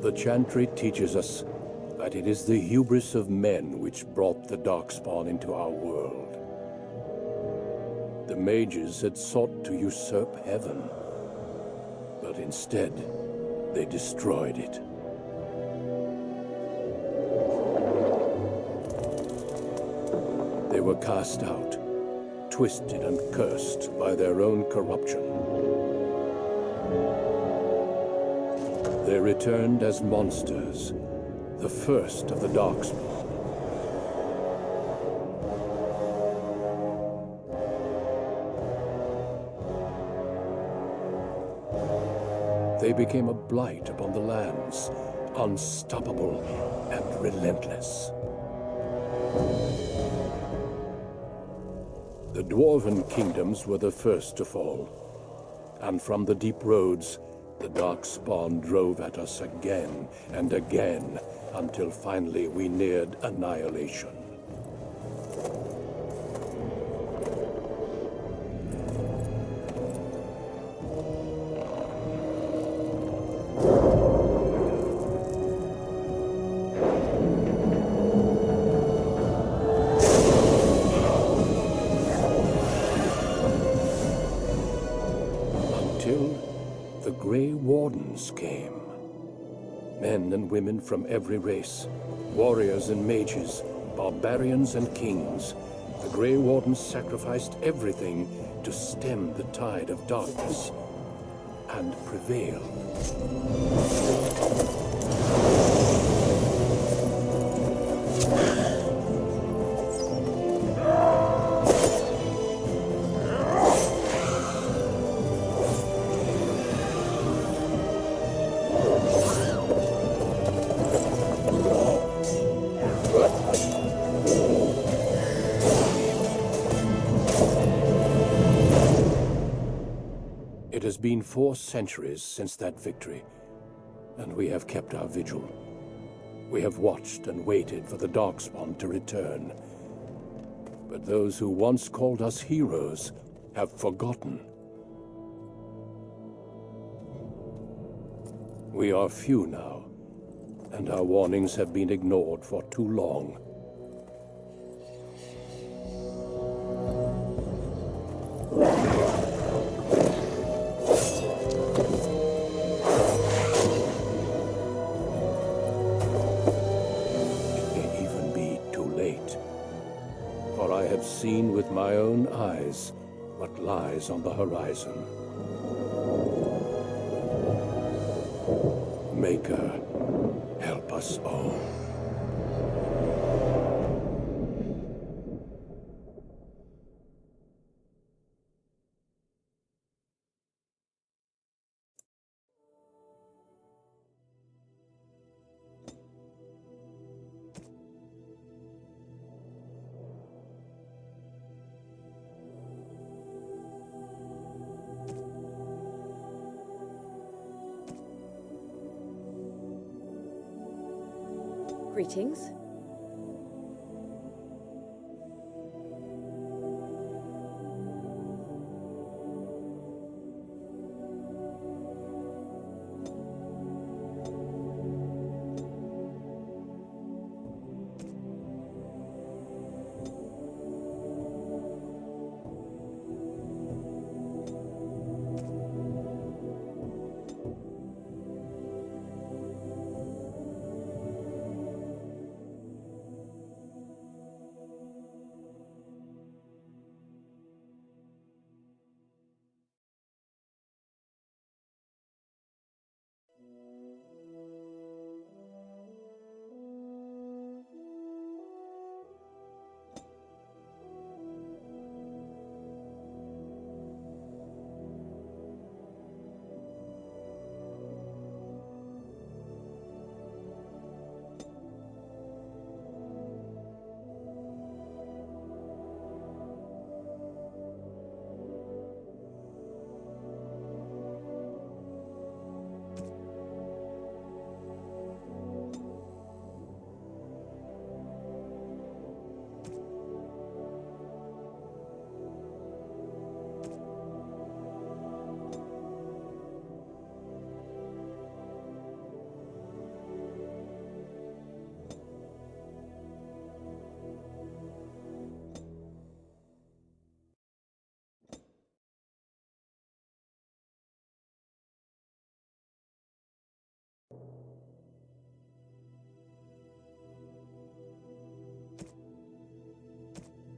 The Chantry teaches us that it is the hubris of men which brought the Darkspawn into our world. The mages had sought to usurp heaven, but instead, they destroyed it. They were cast out, twisted and cursed by their own corruption. They returned as monsters, the first of the Darkspawn. They became a blight upon the lands, unstoppable and relentless. The Dwarven kingdoms were the first to fall, and from the deep roads, the Darkspawn drove at us again and again, until finally we neared annihilation. The Grey Wardens came. Men and women from every race, warriors and mages, barbarians and kings. The Grey Wardens sacrificed everything to stem the tide of darkness and prevail. It has been 4 centuries since that victory, and we have kept our vigil. We have watched and waited for the Darkspawn to return. But those who once called us heroes have forgotten. We are few now, and our warnings have been ignored for too long. For I have seen with my own eyes what lies on the horizon. Maker, help us all. Greetings.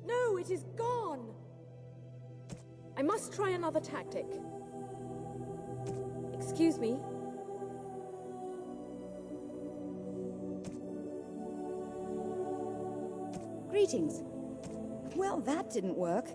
No, it is gone! I must try another tactic. Excuse me. Greetings. Well, that didn't work.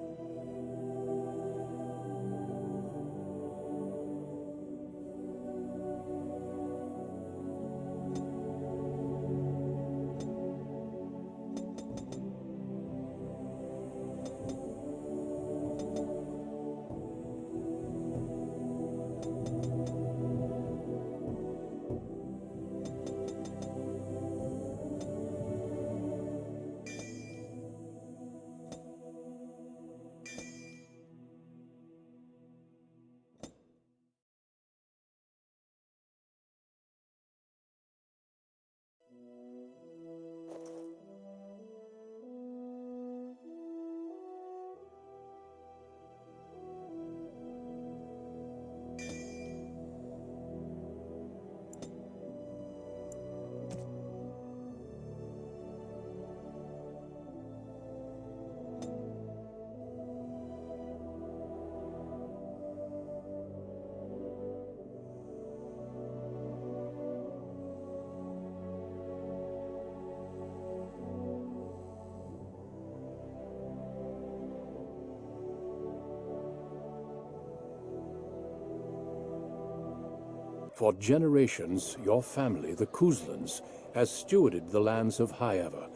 For generations, your family, the Kuzlans, has stewarded the lands of Highever,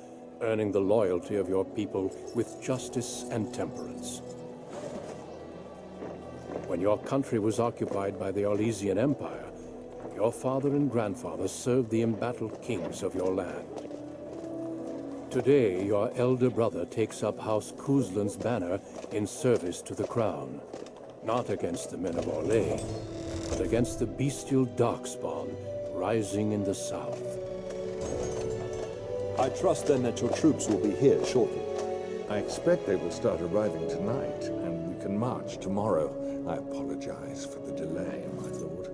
earning the loyalty of your people with justice and temperance. When your country was occupied by the Orlesian Empire, Your father and grandfather served the embattled kings of your land. Today, your elder brother takes up House Kuzlan's banner in service to the crown. Not against the men of Orlais, but against the bestial darkspawn rising in the south. I trust then that your troops will be here shortly. I expect they will start arriving tonight, and we can march tomorrow. I apologize for the delay, my lord.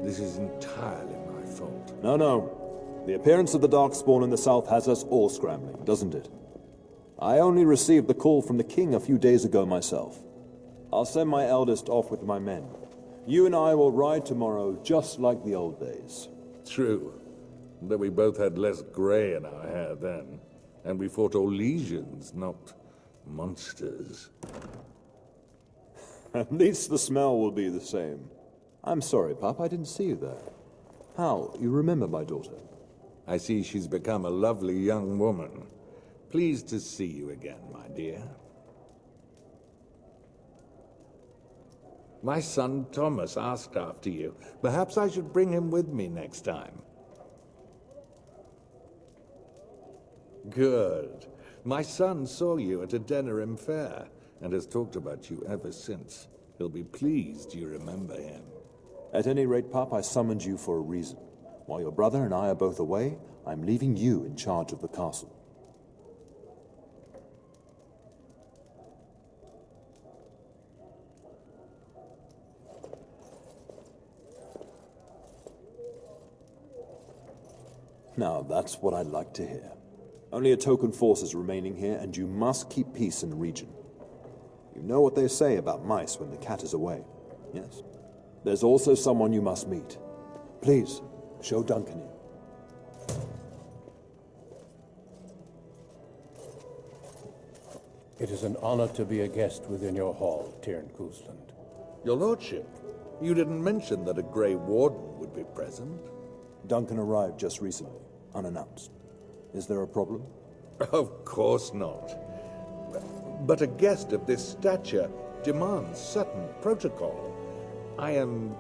This is entirely my fault. No. The appearance of the Darkspawn in the south has us all scrambling, doesn't it? I only received the call from the king a few days ago myself. I'll send my eldest off with my men. You and I will ride tomorrow just like the old days. True. Though we both had less gray in our hair then. And we fought Orlesians, not monsters. At least the smell will be the same. I'm sorry, Pop, I didn't see you there. How? You remember my daughter? I see she's become a lovely young woman. Pleased to see you again, my dear. My son Thomas asked after you. Perhaps I should bring him with me next time. Good. My son saw you at a Denerim fair, and has talked about you ever since. He'll be pleased you remember him. At any rate, Pop, I summoned you for a reason. While your brother and I are both away, I'm leaving you in charge of the castle. Now, that's what I'd like to hear. Only a token force is remaining here, and you must keep peace in the region. You know what they say about mice when the cat is away, yes? There's also someone you must meet. Please, show Duncan in. It is an honor to be a guest within your hall, Tyrn Kuzland. Your lordship, you didn't mention that a Grey Warden would be present. Duncan arrived just recently, unannounced. Is there a problem? Of course not. But a guest of this stature demands certain protocol. I am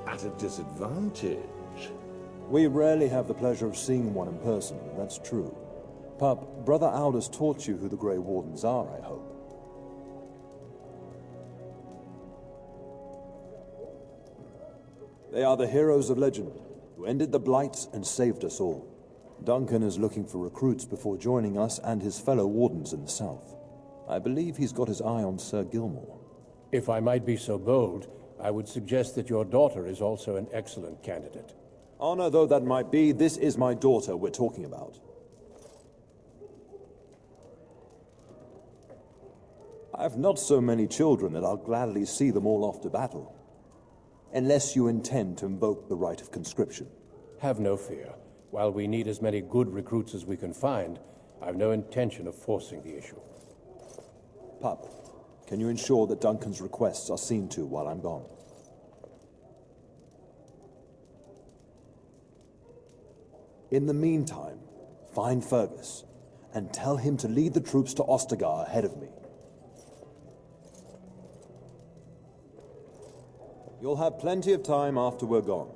at a disadvantage. We rarely have the pleasure of seeing one in person, that's true. Pup, Brother Aldous taught you who the Grey Wardens are, I hope. They are the heroes of legend, who ended the Blights and saved us all. Duncan is looking for recruits before joining us and his fellow Wardens in the south. I believe he's got his eye on Sir Gilmore. If I might be so bold, I would suggest that your daughter is also an excellent candidate. Honor though that might be, this is my daughter we're talking about. I have not so many children that I'll gladly see them all off to battle. Unless you intend to invoke the right of conscription. Have no fear. While we need as many good recruits as we can find, I've no intention of forcing the issue. Pup, can you ensure that Duncan's requests are seen to while I'm gone? In the meantime, find Fergus, and tell him to lead the troops to Ostagar ahead of me. You'll have plenty of time after we're gone.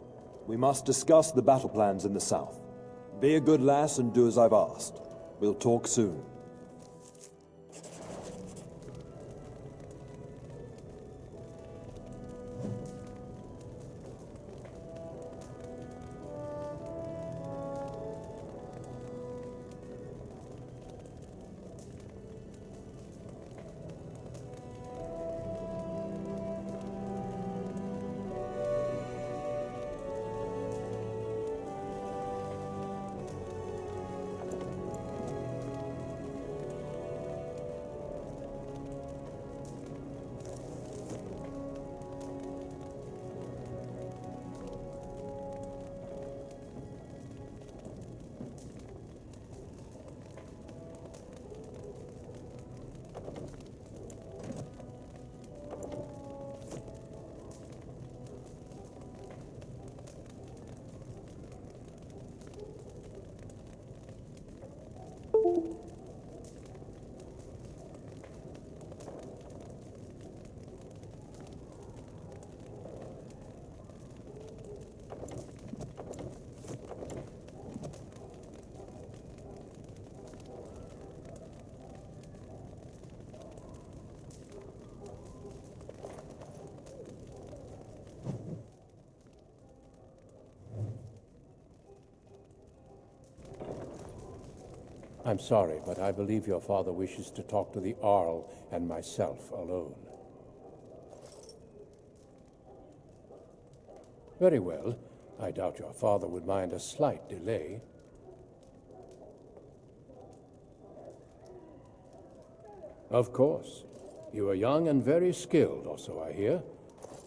We must discuss the battle plans in the south. Be a good lass and do as I've asked. We'll talk soon. I'm sorry, but I believe your father wishes to talk to the Arl and myself alone. Very well. I doubt your father would mind a slight delay. Of course. You are young and very skilled, or so I hear.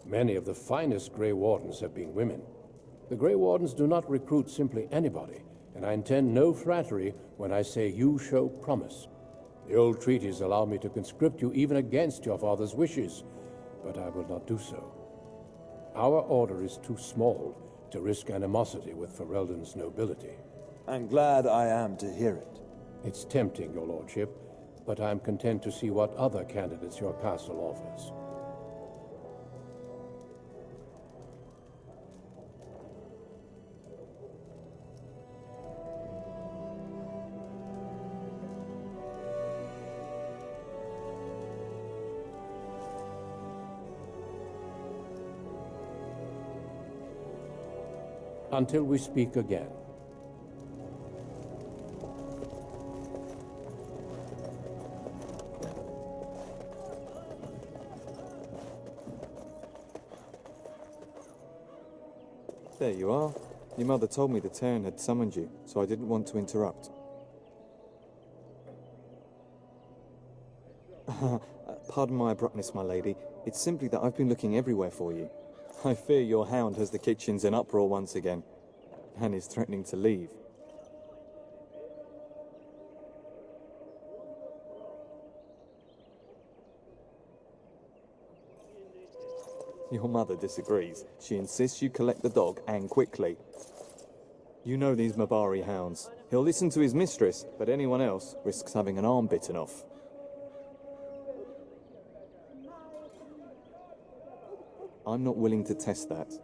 Many of the finest Grey Wardens have been women. The Grey Wardens do not recruit simply anybody, and I intend no flattery when I say you show promise. The old treaties allow me to conscript you even against your father's wishes, but I will not do so. Our order is too small to risk animosity with Ferelden's nobility. I'm glad I am to hear it. It's tempting, your lordship, but I am content to see what other candidates your castle offers. Until we speak again. There you are. Your mother told me the Terran had summoned you, so I didn't want to interrupt. Pardon my abruptness, my lady. It's simply that I've been looking everywhere for you. I fear your hound has the kitchens in uproar once again, and is threatening to leave. Your mother disagrees. She insists you collect the dog, and quickly. You know these Mabari hounds. He'll listen to his mistress, but anyone else risks having an arm bitten off. I'm not willing to test that.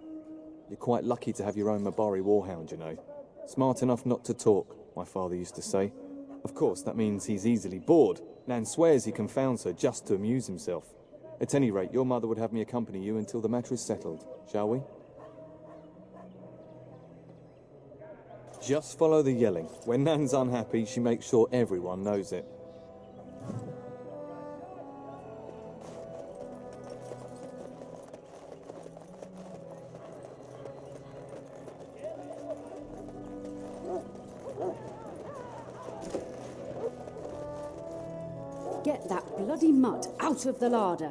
You're quite lucky to have your own Mabari warhound, you know. Smart enough not to talk, my father used to say. Of course, that means he's easily bored. Nan swears he confounds her just to amuse himself. At any rate, your mother would have me accompany you until the matter is settled, shall we? Just follow the yelling. When Nan's unhappy, she makes sure everyone knows it. Get that bloody mutt out of the larder.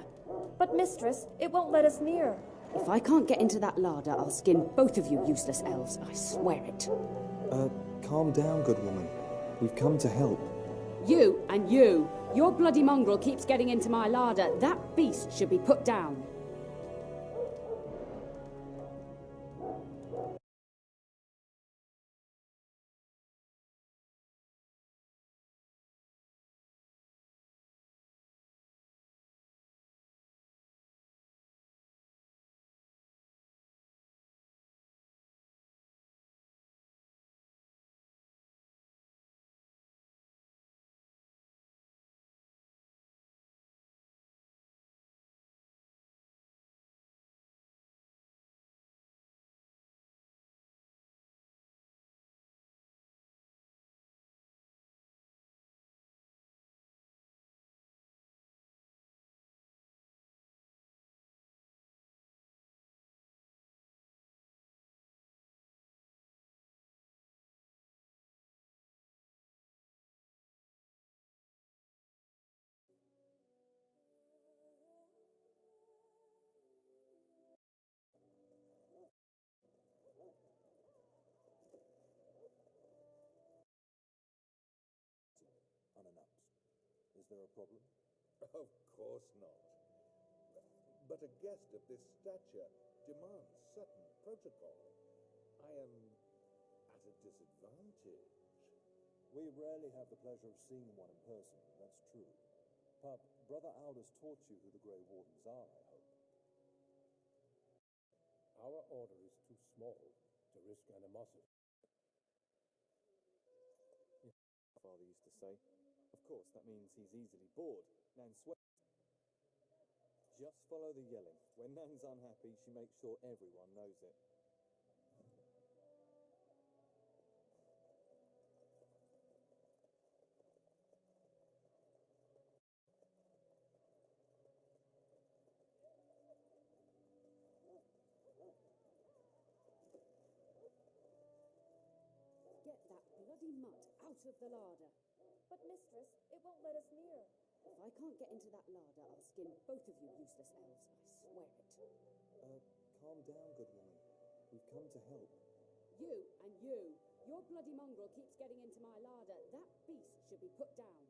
But, mistress, it won't let us near. If I can't get into that larder, I'll skin both of you useless elves. I swear it. Calm down, good woman. We've come to help. You and you. Your bloody mongrel keeps getting into my larder. That beast should be put down. Unannounced. Is there a problem? Of course not. But a guest of this stature demands certain protocol. I am at a disadvantage. We rarely have the pleasure of seeing one in person, that's true. Pup, Brother Aldous taught you who the Grey Wardens are, I hope. Our order is too small to risk animosity. Father used to say. Of course, that means he's easily bored. Nan swears. Just follow the yelling. When Nan's unhappy, she makes sure everyone knows it. Get that bloody mutt out of the larder. But, mistress, it won't let us near. If I can't get into that larder, I'll skin both of you useless elves, I swear it. Calm down, good woman. We've come to help. You and you. Your bloody mongrel keeps getting into my larder. That beast should be put down.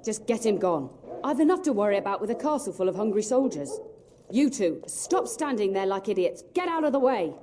Just get him gone. I've enough to worry about with a castle full of hungry soldiers. You two, stop standing there like idiots. Get out of the way.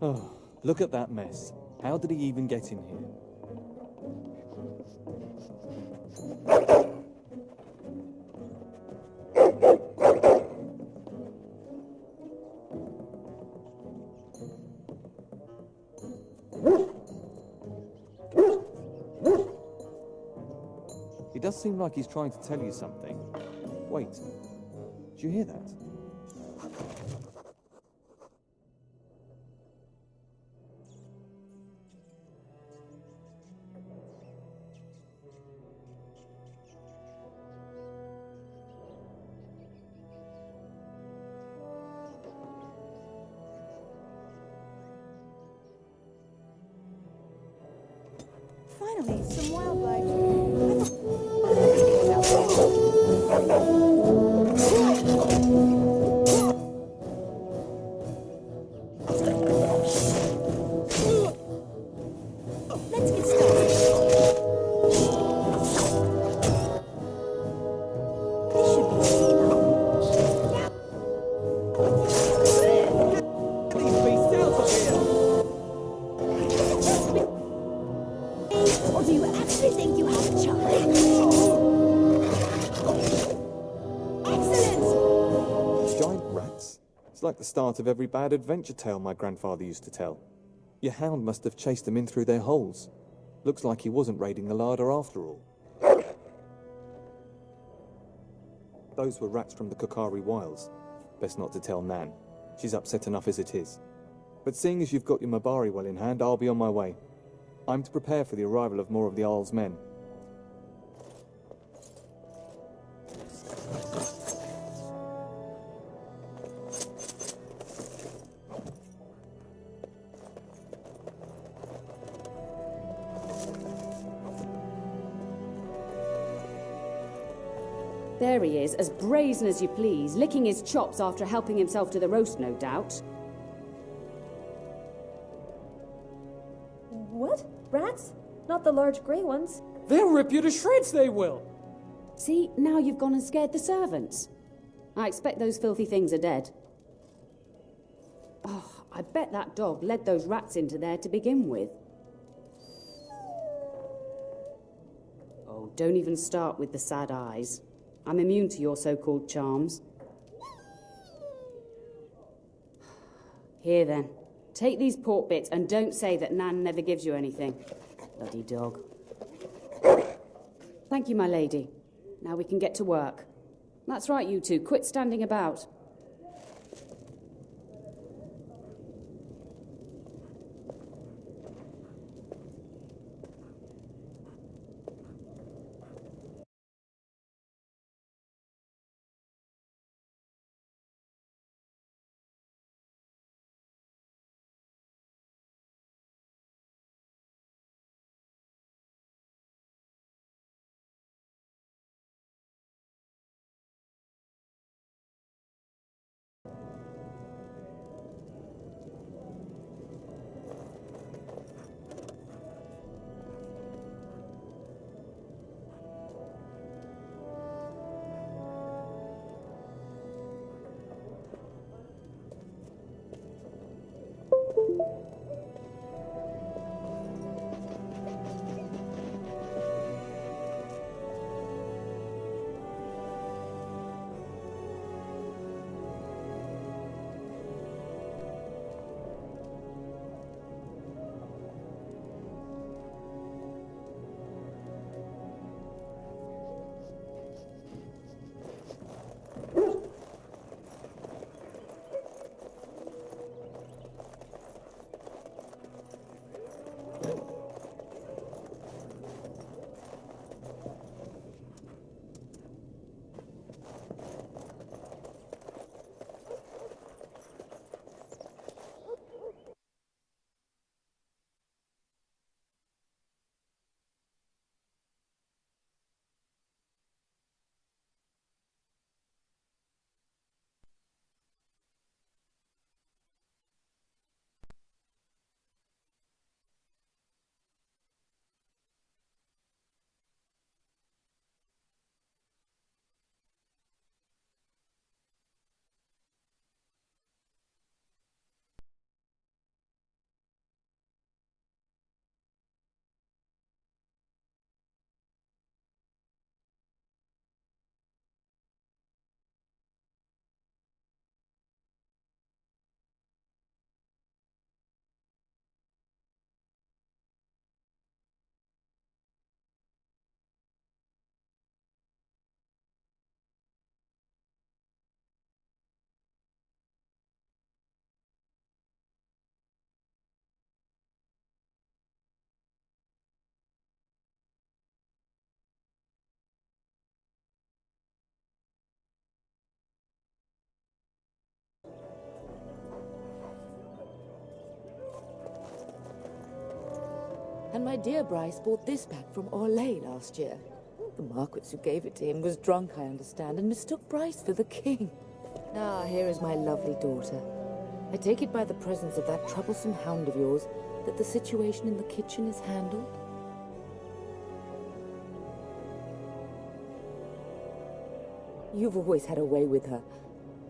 Oh, look at that mess. How did he even get in here? He does seem like he's trying to tell you something. Wait, did you hear that? Finally, some wildlife. Let's get started. This should be easy enough. These beasts out of here! Or do you actually think you have a chance? Excellent! Giant rats? It's like the start of every bad adventure tale my grandfather used to tell. Your hound must have chased them in through their holes. Looks like he wasn't raiding the larder after all. Those were rats from the Kokari Wilds. Best not to tell Nan. She's upset enough as it is. But seeing as you've got your Mabari well in hand, I'll be on my way. I'm to prepare for the arrival of more of the Isle's men. There he is, as brazen as you please, licking his chops after helping himself to the roast, no doubt. What? Rats? Not the large grey ones. They'll rip you to shreds, they will! See, now you've gone and scared the servants. I expect those filthy things are dead. Oh, I bet that dog led those rats into there to begin with. Oh, don't even start with the sad eyes. I'm immune to your so-called charms. Here then, take these pork bits and don't say that Nan never gives you anything. Bloody dog. Thank you, my lady. Now we can get to work. That's right, you two. Quit standing about. And my dear Bryce bought this pack from Orlais last year. The Marquis who gave it to him was drunk, I understand, and mistook Bryce for the king. Ah, here is my lovely daughter. I take it by the presence of that troublesome hound of yours that the situation in the kitchen is handled? You've always had a way with her.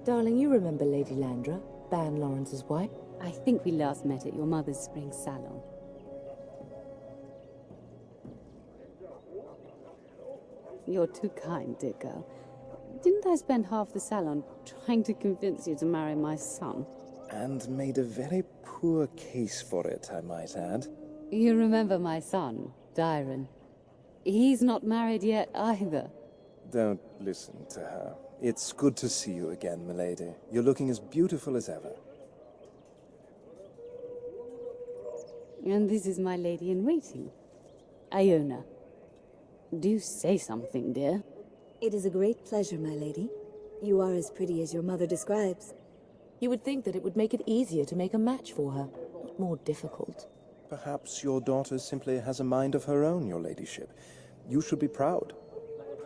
Darling, you remember Lady Landra, Ban Lawrence's wife? I think we last met at your mother's spring salon. You're too kind, dear girl. Didn't I spend half the salon trying to convince you to marry my son? And made a very poor case for it, I might add. You remember my son, Dyron. He's not married yet either. Don't listen to her. It's good to see you again, milady. You're looking as beautiful as ever. And this is my lady-in-waiting, Iona. Do say something, dear. It is a great pleasure, my lady. You are as pretty as your mother describes. You would think that it would make it easier to make a match for her, not more difficult. Perhaps your daughter simply has a mind of her own, your ladyship. You should be proud.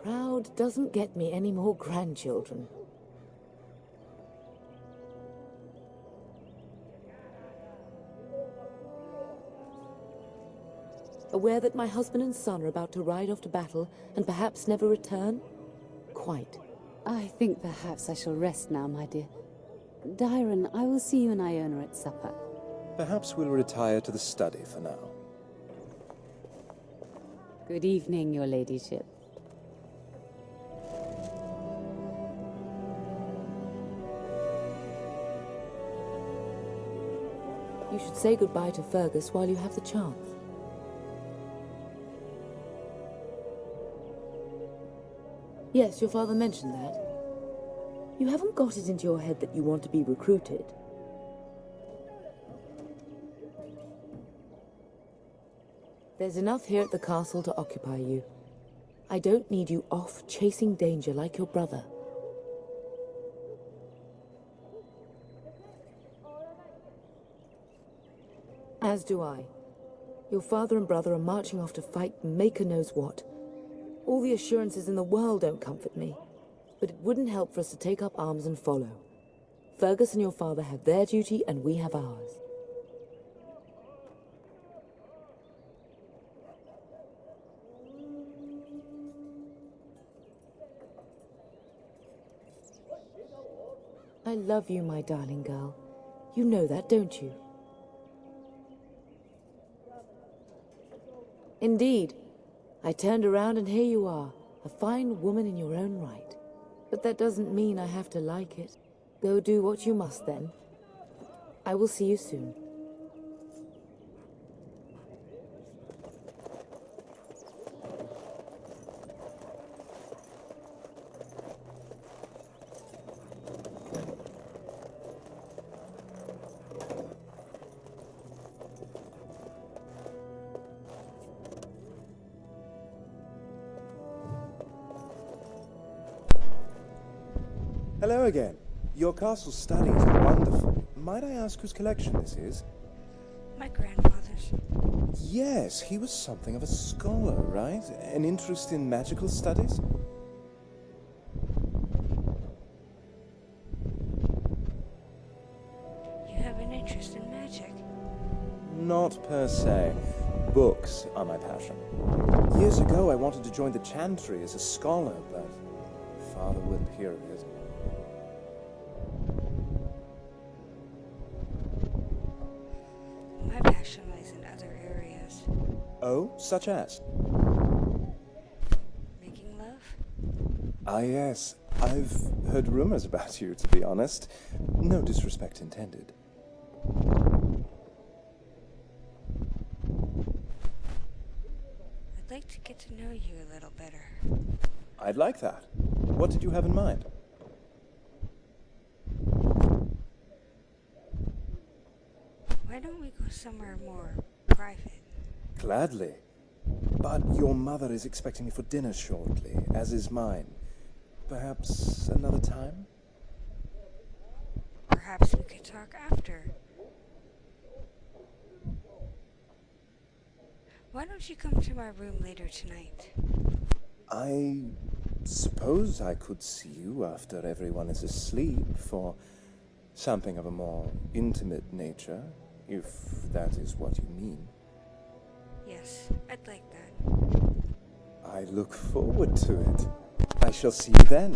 Proud doesn't get me any more grandchildren. Aware that my husband and son are about to ride off to battle and perhaps never return? Quite. I think perhaps I shall rest now, my dear. Dyron, I will see you and Iona at supper. Perhaps we'll retire to the study for now. Good evening, your ladyship. You should say goodbye to Fergus while you have the chance. Yes, your father mentioned that. You haven't got it into your head that you want to be recruited. There's enough here at the castle to occupy you. I don't need you off chasing danger like your brother. As do I. Your father and brother are marching off to fight Maker knows what. All the assurances in the world don't comfort me. But it wouldn't help for us to take up arms and follow. Fergus and your father have their duty and we have ours. I love you, my darling girl. You know that, don't you? Indeed. I turned around and here you are, a fine woman in your own right. But that doesn't mean I have to like it. Go do what you must then. I will see you soon. Hello again. Your castle study is wonderful. Might I ask whose collection this is? My grandfather's. Yes, he was something of a scholar, right? An interest in magical studies? You have an interest in magic? Not per se. Books are my passion. Years ago, I wanted to join the Chantry as a scholar, but Father wouldn't hear of it. My passion lies in other areas. Oh, such as? Making love? Ah, yes. I've heard rumors about you, to be honest. No disrespect intended. I'd like to get to know you a little better. I'd like that. What did you have in mind? Why don't we go somewhere more private? Gladly. But your mother is expecting me for dinner shortly, as is mine. Perhaps another time? Perhaps we could talk after. Why don't you come to my room later tonight? I suppose I could see you after everyone is asleep for something of a more intimate nature, if that is what you mean. Yes, I'd like that. I look forward to it. I shall see you then.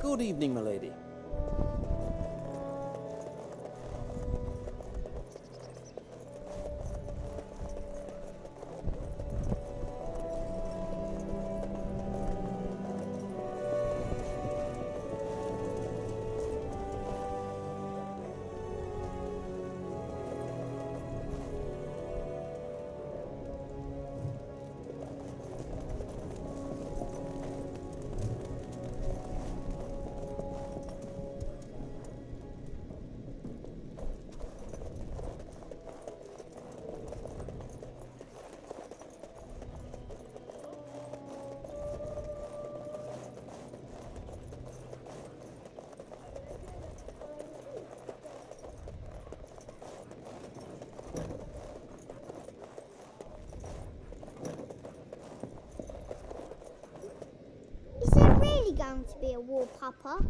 Good evening, milady. Is there really going to be a war, Papa?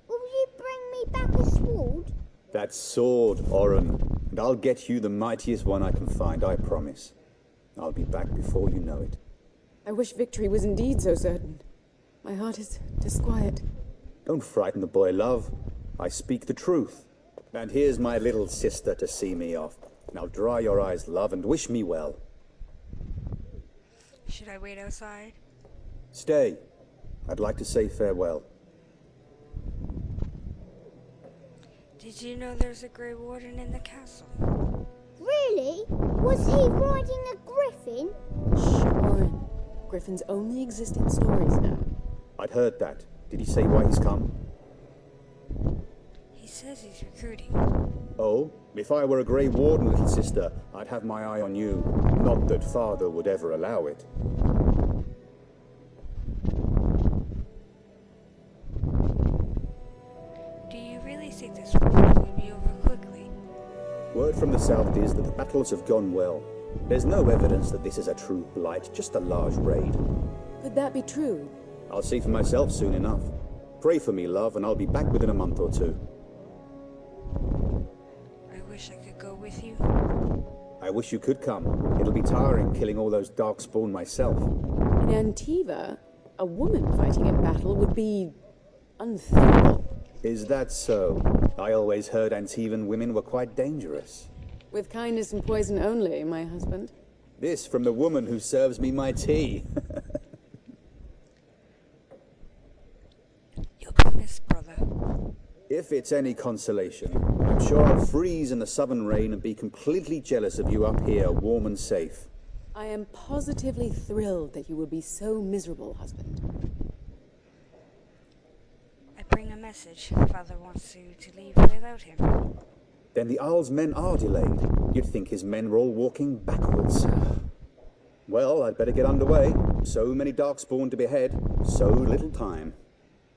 Will you bring me back a sword? That sword, Oren. And I'll get you the mightiest one I can find, I promise. I'll be back before you know it. I wish victory was indeed so certain. My heart is disquiet. Don't frighten the boy, love. I speak the truth. And here's my little sister to see me off. Now dry your eyes, love, and wish me well. Should I wait outside? Stay. I'd like to say farewell. Did you know there's a Grey Warden in the castle? Really? Was he riding a griffin? Shh, Orin. Griffins only exist in stories now. I'd heard that. Did he say why he's come? He says he's recruiting. Oh, if I were a Grey Warden, little sister, I'd have my eye on you. Not that Father would ever allow it. Do you really think this war will be over quickly? Word from the south is that the battles have gone well. There's no evidence that this is a true blight, just a large raid. Could that be true? I'll see for myself soon enough. Pray for me, love, and I'll be back within a month or two. I wish I could go with you. I wish you could come. It'll be tiring killing all those darkspawn myself. In Antiva, a woman fighting in battle would be unthinkable. Is that so? I always heard Antivan women were quite dangerous. With kindness and poison only, my husband. This from the woman who serves me my tea. You'll be missed, brother. If it's any consolation, I'm sure I'll freeze in the southern rain and be completely jealous of you up here, warm and safe. I am positively thrilled that you would be so miserable, husband. I bring a message. Father wants you to leave without him. Then the Isle's men are delayed. You'd think his men were all walking backwards. Well, I'd better get underway. So many darkspawn to behead, so little time.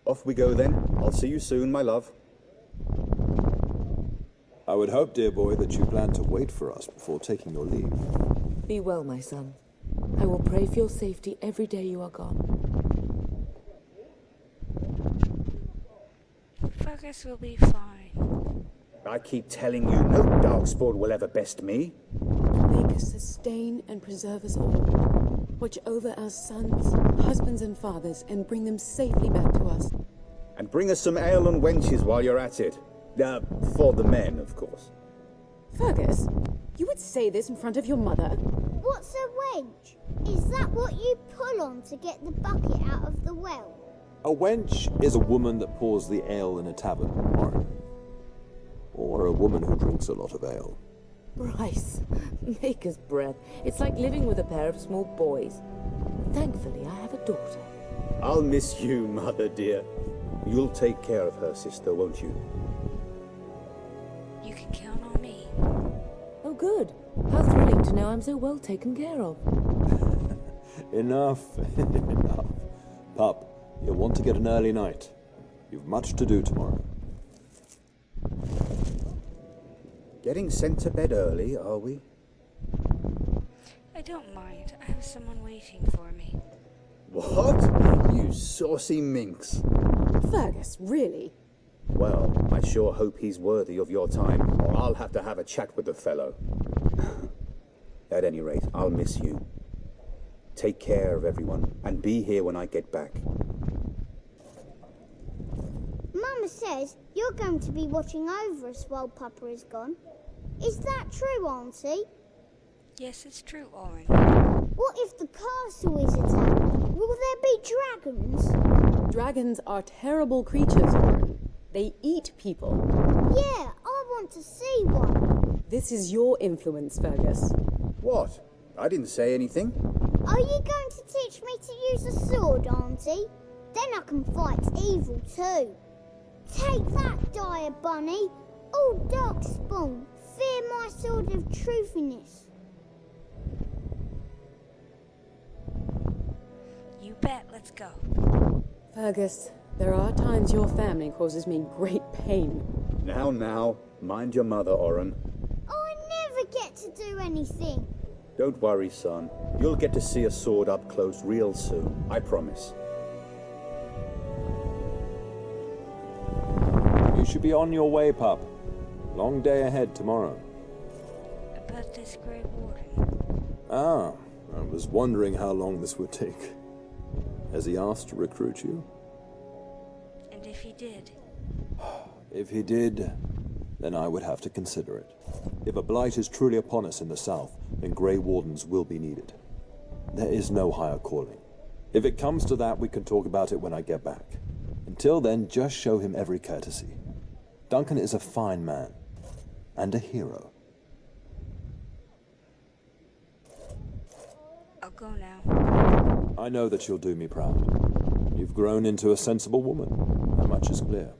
Off we go then. I'll see you soon, my love. I would hope, dear boy, that you plan to wait for us before taking your leave. Be well, my son. I will pray for your safety every day you are gone. Fergus will be fine. I keep telling you, no darkspawn will ever best me. Make us sustain and preserve us all. Watch over our sons, husbands and fathers, and bring them safely back to us. And bring us some ale and wenches while you're at it. For the men, of course. Fergus, you would say this in front of your mother? What's a wench? Is that what you pull on to get the bucket out of the well? A wench is a woman that pours the ale in a tavern, or a woman who drinks a lot of ale. Bryce, maker's breath. It's like living with a pair of small boys. Thankfully, I have a daughter. I'll miss you, mother dear. You'll take care of her, sister, won't you? You can count on me. Oh, good. How thrilling to know I'm so well taken care of. Enough. Enough. Pup, you'll want to get an early night. You've much to do tomorrow. Getting sent to bed early, are we? I don't mind. I have someone waiting for me. What? You saucy minx. Fergus, really? Well, I sure hope he's worthy of your time, or I'll have to have a chat with the fellow. At any rate, I'll miss you. Take care of everyone, and be here when I get back. Mama says you're going to be watching over us while Papa is gone. Is that true, Auntie? Yes, it's true, Orin. What if the castle is attacked? Will there be dragons? Dragons are terrible creatures, Orin. They eat people. Yeah, I want to see one. This is your influence, Fergus. What? I didn't say anything. Are you going to teach me to use a sword, Auntie? Then I can fight evil too. Take that, dire bunny. All darkspawn, fear my sword of truthiness. You bet, let's go. Fergus, there are times your family causes me great pain. Now, mind your mother, Orin. I never get to do anything. Don't worry, son. You'll get to see a sword up close real soon, I promise. You should be on your way, pup. Long day ahead tomorrow. About this Grey Warden. Ah, I was wondering how long this would take. Has he asked to recruit you? And if he did? If he did, then I would have to consider it. If a blight is truly upon us in the south, then Grey Wardens will be needed. There is no higher calling. If it comes to that, we can talk about it when I get back. Until then, just show him every courtesy. Duncan is a fine man, and a hero. I'll go now. I know that you'll do me proud. You've grown into a sensible woman. That much is clear.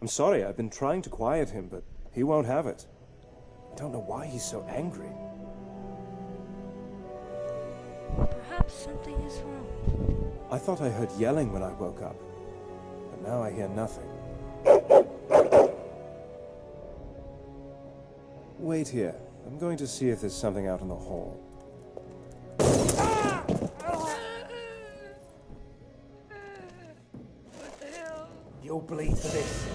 I'm sorry, I've been trying to quiet him, but he won't have it. I don't know why he's so angry. Perhaps something is wrong. I thought I heard yelling when I woke up, but now I hear nothing. Wait here. I'm going to see if there's something out in the hall. What the hell? You'll bleed for this.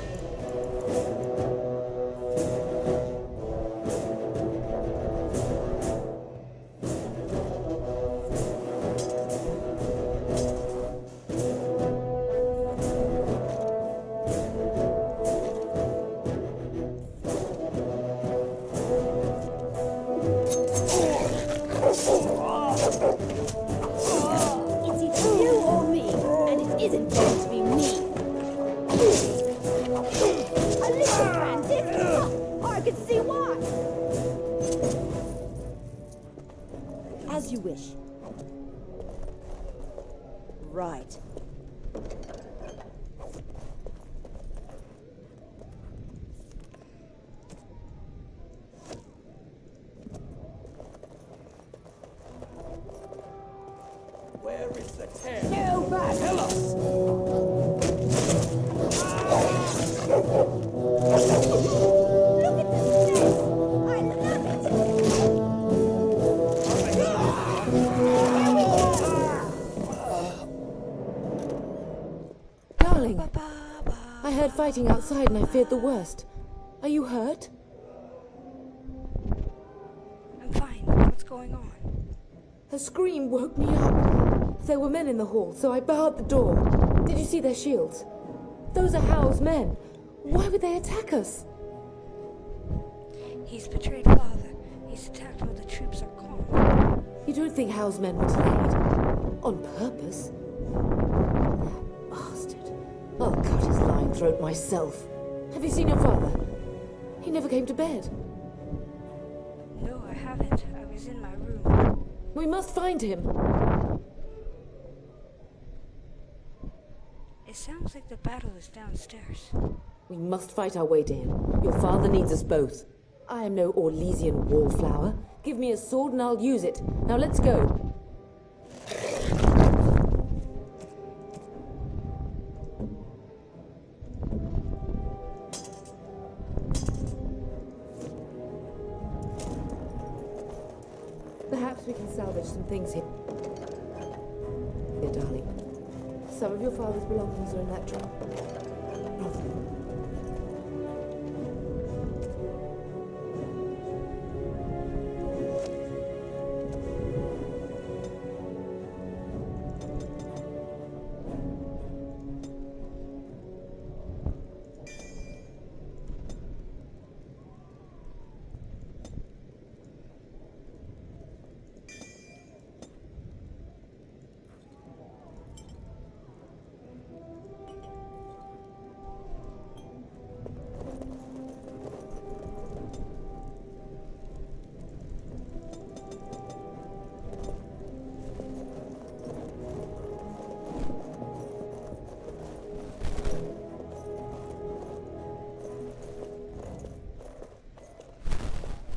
It's either you or me, and it isn't going to be me. A little bandit? I can see why. As you wish. Right. Where is the tail? Go back! Tell us! Look at the snake! I love it! Darling, I heard fighting outside and I feared the worst. Are you hurt? I'm fine. What's going on? A scream woke me up. There were men in the hall, so I barred the door. Did you see their shields? Those are Howe's men. Why would they attack us? He's betrayed Father. He's attacked while the troops are calm. You don't think Howe's men were delayed? On purpose? That bastard. I'll cut his lying throat myself. Have you seen your father? He never came to bed. No, I haven't. I was in my room. We must find him. It sounds like the battle is downstairs. We must fight our way to him. Your father needs us both. I am no Orlesian wallflower. Give me a sword and I'll use it. Now let's go. Perhaps we can salvage some things here. Here, darling. Some of your father's belongings are in that trunk.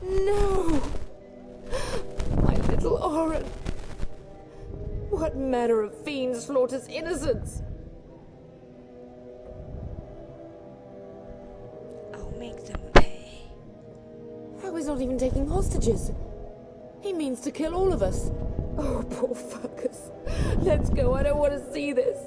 No! My little Oren! What manner of fiend slaughters innocents? I'll make them pay. How he's not even taking hostages. He means to kill all of us. Oh, poor fuckers. Let's go. I don't want to see this.